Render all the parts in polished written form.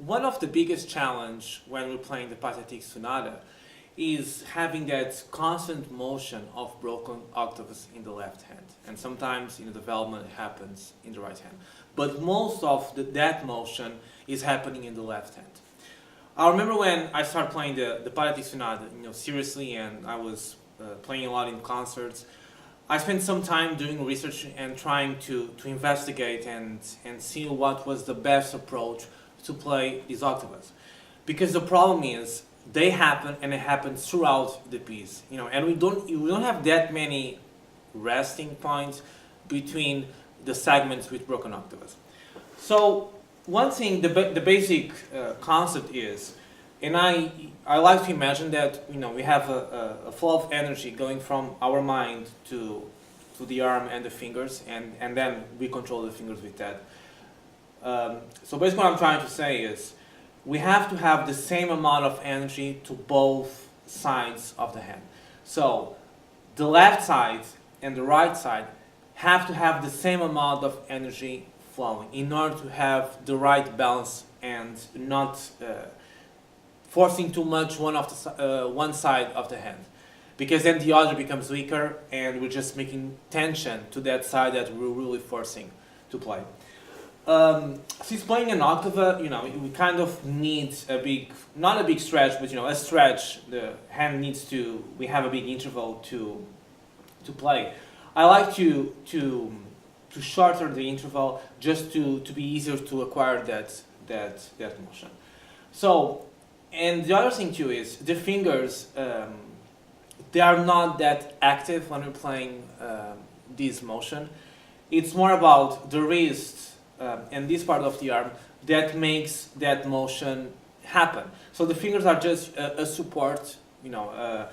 One of the biggest challenge when we're playing the Pathetique Sonata is having that constant motion of broken octaves in the left hand. And sometimes in the development it happens in the right hand. But most of that motion is happening in the left hand. I remember when I started playing the Pathetique Sonata, seriously, and I was playing a lot in concerts. I spent some time doing research and trying to investigate and see what was the best approach to play these octaves. Because the problem is, they happen and it happens throughout the piece, and we don't have that many resting points between the segments with broken octaves. So one thing, the basic concept is, and I like to imagine that we have a flow of energy going from our mind to the arm and the fingers, and then we control the fingers with that. So basically what I'm trying to say is, we have to have the same amount of energy to both sides of the hand. So the left side and the right side have to have the same amount of energy flowing in order to have the right balance and not forcing too much one side of the hand. Because then the other becomes weaker and we're just making tension to that side that we're really forcing to play. Since playing an octave, we kind of need not a big stretch, but a stretch. The hand needs to, we have a big interval to play. I like to shorten the interval just to be easier to acquire that motion. So, and the other thing too is, the fingers, they are not that active when we're playing this motion. It's more about the wrist and this part of the arm that makes that motion happen. So the fingers are just a support, a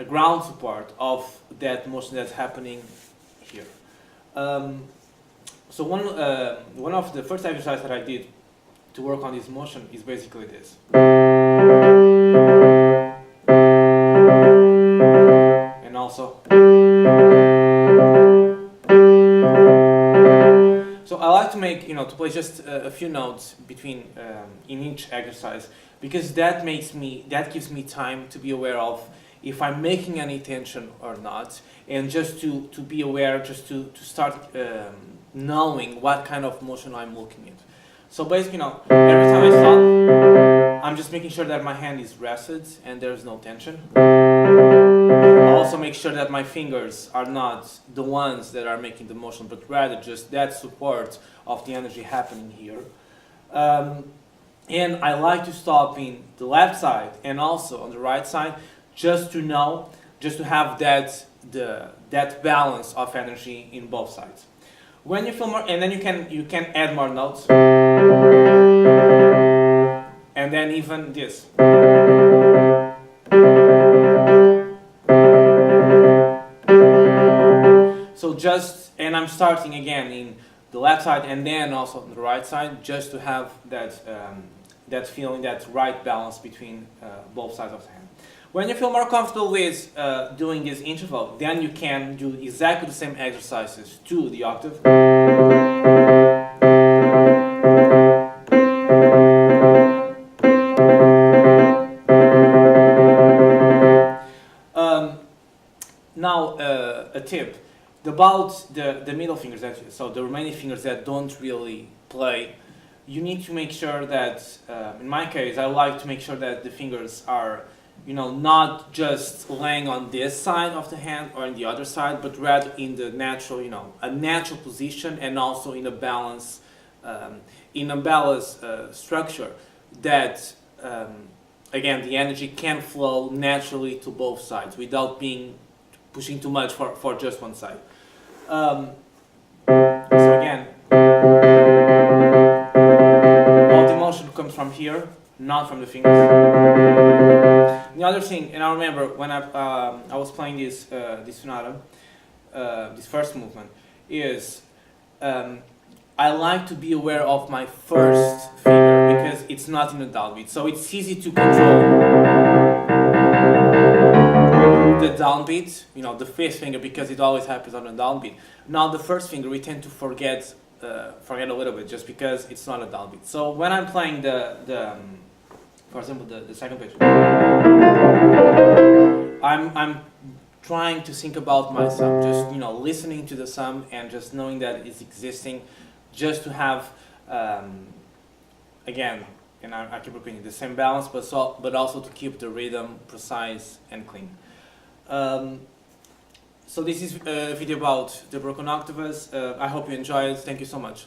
ground support of that motion that's happening here. So one of the first exercises that I did to work on this motion is basically this. And also. So I like to make, to play just a few notes between in each exercise, because that gives me time to be aware of if I'm making any tension or not, and just to be aware, just to start knowing what kind of motion I'm looking at. So basically, every time I stop, I'm just making sure that my hand is rested and there's no tension. I also make sure that my fingers are not the ones that are making the motion, but rather just that support of the energy happening here. And I like to stop in the left side and also on the right side, just to have that balance of energy in both sides. When you feel more, and then you can add more notes, and then even this. So and I'm starting again in the left side and then also on the right side, just to have that feeling, that right balance between both sides of the hand. When you feel more comfortable with doing this interval, then you can do exactly the same exercises to the octave. Now, a tip about the middle fingers, so the remaining fingers that don't really play. You need to make sure that, in my case, I like to make sure that the fingers are, not just laying on this side of the hand or in the other side, but rather in the natural, a natural position, and also in a balance, structure that, again, the energy can flow naturally to both sides without pushing too much for just one side. So again, all the motion comes from here, not from the fingers. The other thing, and I remember when I was playing this sonata, this first movement, is I like to be aware of my first finger because it's not in a downbeat, so it's easy to control the downbeat, the fifth finger, because it always happens on a downbeat. Now the first finger we tend to forget forget a little bit just because it's not a downbeat. So when I'm playing for example, the second page, I'm trying to think about my sum, just listening to the sum and just knowing that it's existing, just to have again, and I keep repeating, the same balance, but also to keep the rhythm precise and clean. So this is a video about the broken octaves. I hope you enjoyed. Thank you so much.